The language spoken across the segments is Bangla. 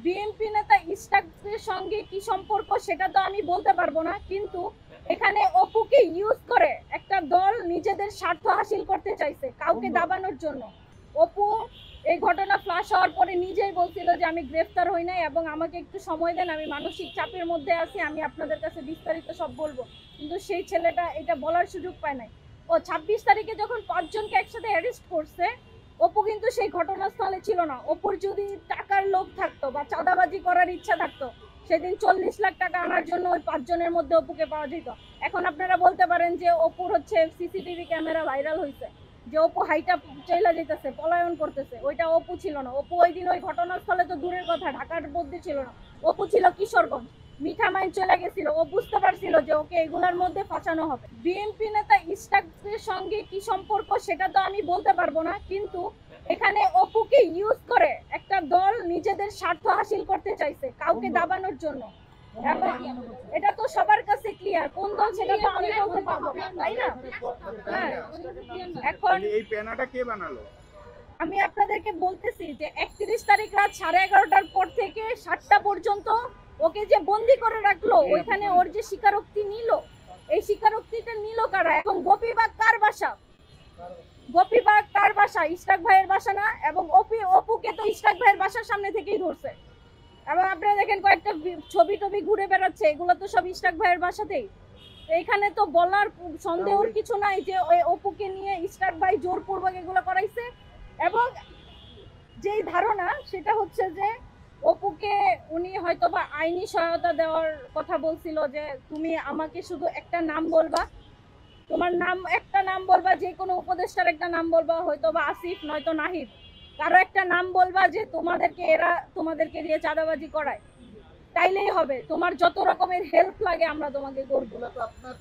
বিএনপি নেতা ইশরাকের সঙ্গে কি সম্পর্ক সেটা তো আমি বলতে পারবো না, কিন্তু এখানে অপুকে ইউজ করে একটা দল নিজেদের স্বার্থ হাসিল করতে চাইছে কাউকে দাবানোর জন্য। অপু এই ঘটনা ফ্লাশ হওয়ার পরে নিজেই বলছিল যে আমি গ্রেফতার হই নাই এবং আমাকে একটু সময় দেন, আমি মানসিক চাপের মধ্যে আছি, আমি আপনাদের কাছে বিস্তারিত সব বলবো। কিন্তু সেই ছেলেটা এটা বলার সুযোগ পায় নাই। ও 26 তারিখে যখন 5 জনকে একসাথে অ্যারেস্ট করছে, অপু কিন্তু সেই ঘটনাস্থলে ছিল না। অপুর যদি টাকার লোভ থাকতো বা চাঁদাবাজি করার ইচ্ছা থাকতো, সেদিন 40 লাখ টাকা আনার জন্য ওই 5 জনের মধ্যে অপুকে পাওয়া যেত। এখন আপনারা বলতে পারেন যে অপুর হচ্ছে সিসিটিভি ক্যামেরা ভাইরাল হয়েছে, যে অপু হাইটা চলে যেতেছে, পলায়ন করতেছে, ওইটা অপু ছিল না। অপু ওই দিন ওই ঘটনাস্থলে তো দূরের কথা, ঢাকার মধ্যে ছিল না, অপু ছিল কিশোরগঞ্জ। মিঠা মাইন চলে গেছিল, ও বুঝতে পারছিল যে ওকে এগুলোর মধ্যে ফাঁসানো হবে। বিএনপি নেতা ইশরাকের সঙ্গে কি সম্পর্ক সেটা তো আমি বলতে পারবো না, কিন্তু এখানে অপুকে ইউজ করে একটা দল নিজেদের স্বার্থ হাসিল করতে চাইছে কাউকে দাবানোর জন্য। এবং এটা তো সবার কাছে ক্লিয়ার, কোন দল সেটা তো আমি বলতে পারবো না, তাই না? হ্যাঁ, এখন এই পেনাটা কে বানালো? আমি আপনাদেরকে বলতেছি যে 31 তারিখ রাত 11:30টার পর থেকে 7টা পর্যন্ত ওকে যে বন্দি করে রাখলো, ওইখানে ওর যে স্বীকারোক্তি নিল, এই স্বীকারোক্তিটা নিল কারা? এবং গোপীবাগ কার বাসা? গোপীবাগ কার বাসা? ইশরাক ভাইয়ের বাসা না? এবং অপুকে তো ইশরাক ভাইয়ের বাসার সামনে থেকেই ধরছে। এবং আপনারা দেখেন কয়েকটা ছবি টবি ঘুরে বেড়াচ্ছে, এগুলো তো সব ইশরাক ভাইয়ের বাসাতেই। এইখানে তো বলার সন্দেহর কিছু নাই যে ওই অপুকে নিয়ে ইশরাক ভাই জোরপূর্বক এগুলো করাইছে। এবং যেই ধারণা সেটা হচ্ছে যে অপুকে উনি হয়তোবা আইনি সহায়তা দেওয়ার কথা বলছিল, যে তুমি আমাকে শুধু একটা নাম বলবা, তোমার নাম একটা নাম বলবা, যে কোনো উপদেষ্টার একটা নাম বলবা, হয়তোবা আসিফ নয়তো নাহিদ, কারো একটা নাম বলবা যে তোমাদেরকে দিয়ে চাঁদাবাজি করায়, তাইলেই হবে, তোমার যত রকমের হেল্প লাগে আমরা তোমাকে করবো। আপনার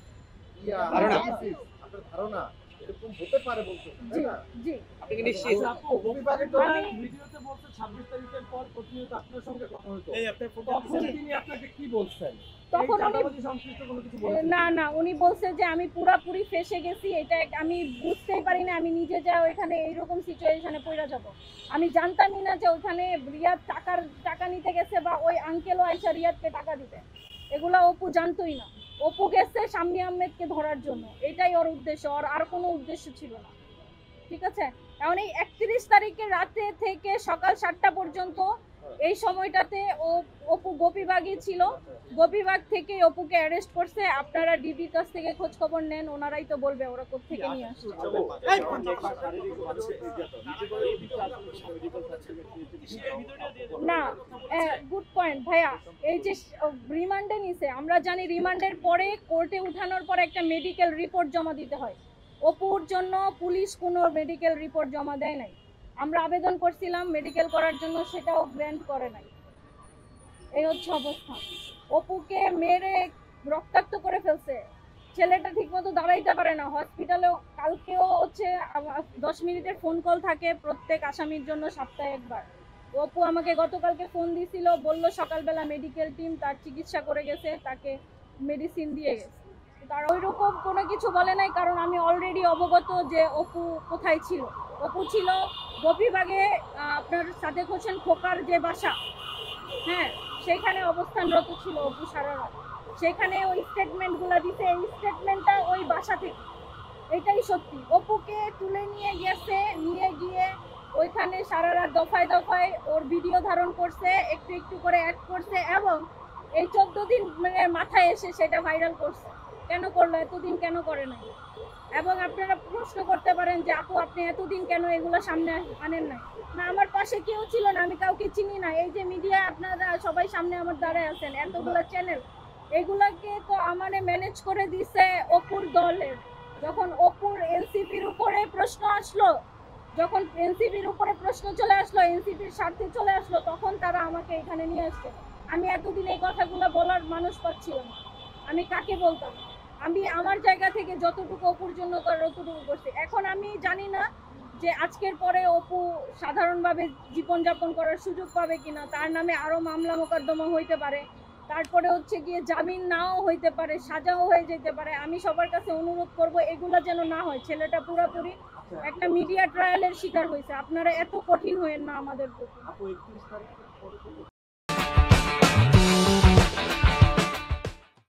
ধারণা এরকম হতে পারে বলতেছেন, তাই না? জি, আপনি কি নিশ্চিত? বিভাগের তো আমি- ভিডিওতে বলছে 26 তারিখের পর প্রতিনিয়ত আপনার সঙ্গে কথা হতো। তখন তিনি আপনাকে কি বলছেন? তখন এই উনি চাঁদাবাজি সংশ্লিষ্ট কোনো কিছু বলেছেন? না, উনি বলছে যে আমি পুরাপুরি ফেসে গেছি, এটা আমি বুঝতেই পারি না, আমি নিজে যা ওইখানে এইরকম সিচুয়েশনে পড়ে যাব। আমি জানতামই না যে ওইখানে রিয়াদ টাকা নিতে গেছে বা ওই আঙ্কেলও আইসা রিয়াদকে টাকা দিতে, এগুলা অপু জানতোই না। অপু গেছে শাম্মী আহমেদকে ধরার জন্য, এটাই ওর উদ্দেশ্য, ওর আর কোনো উদ্দেশ্য ছিল না। ঠিক আছে, এখন এই 31 তারিখে রাতে থেকে সকাল 7টা পর্যন্ত এই সময়টাতে অপু গোপীবাগই ছিল। গোপীবাগ থেকে অপুকে অ্যারেস্ট করছে। আপনারা ডিবির কাছ থেকে খোঁজ খবর নেন, ওনারাই তো বলবে ওরা কোত্থেকে নিয়ে আসছে। না, গুড পয়েন্ট ভাইয়া। এই যে রিমান্ডে নিছে, আমরা জানি রিমান্ডের পরে কোর্টে উঠানোর পর একটা মেডিকেল রিপোর্ট জমা দিতে হয়। অপুর জন্য পুলিশ কোনো মেডিকেল রিপোর্ট জমা দেয় নাই। আমরা আবেদন করছিলাম মেডিকেল করার জন্য, সেটাও গ্র্যান্ট করে নাই। এই হচ্ছে অবস্থা। অপুকে মেরে রক্তাক্ত করে ফেলছে, ছেলেটা ঠিকমতো দাঁড়াইতে পারে না হসপিটালেও। কালকেও হচ্ছে 10 মিনিটের ফোন কল থাকে প্রত্যেক আসামির জন্য সপ্তাহে একবার। অপু আমাকে গতকালকে ফোন দিছিল, বলল সকালবেলা মেডিকেল টিম তার চিকিৎসা করে গেছে, তাকে মেডিসিন দিয়ে গেছে। তার ওইরকম কোনো কিছু বলে নাই, কারণ আমি অলরেডি অবগত যে অপু কোথায় ছিল। অপু ছিল গোপীবাগে, আপনার সাদেক হোসেন খোকার যে বাসা, হ্যাঁ, সেখানে অবস্থানরত ছিল অপু সারা রাত। সেখানে ওই স্টেটমেন্টগুলো দিতে, এই স্টেটমেন্টটা ওই বাসা থেকে, এটাই সত্যি। অপুকে তুলে নিয়ে গেছে, নিয়ে গিয়ে ওইখানে সারা রাত দফায় দফায় ওর ভিডিও ধারণ করছে, একটু একটু করে অ্যাড করছে, এবং এই 14 দিন মানে মাথায় এসে সেটা ভাইরাল করছে। কেন করলো? এতদিন কেন করে নাই? এবং আপনারা প্রশ্ন করতে পারেন যে আপু আপনি এতদিন কেন এগুলো সামনে আনেন নাই? না, আমার পাশে কেউ ছিল না, আমি কাউকে চিনি না। এই যে মিডিয়া আপনারা সবাই সামনে আমার দাঁড়ায় আছেন, এতগুলো চ্যানেল, এগুলাকে তো আমারে ম্যানেজ করে দিছে অপুর দলের। যখন অপুর এনসিপির উপরে প্রশ্ন আসলো, যখন এনসিপির উপরে প্রশ্ন চলে আসলো, এনসিপির স্বার্থে চলে আসলো, তখন তারা আমাকে এখানে নিয়ে আসছে। আমি এতদিন এই কথাগুলো বলার মানুষ পাচ্ছিলাম না, আমি কাকে বলতাম? আমি আমার জায়গা থেকে যতটুকু অপুর জন্য করার ততটুকু করছি। এখন আমি জানি না যে আজকের পরে অপু সাধারণভাবে জীবনযাপন করার সুযোগ পাবে কিনা, তার নামে আরো মামলা মোকদ্দমা হইতে পারে, তারপরে হচ্ছে গিয়ে জামিন নাও হইতে পারে, সাজাও হয়ে যেতে পারে। আমি সবার কাছে অনুরোধ করব এগুলা যেন না হয়। ছেলেটা পুরোপুরি একটা মিডিয়া ট্রায়ালের শিকার হয়েছে, আপনারা এত কঠিন হয়েন না আমাদের প্রতি।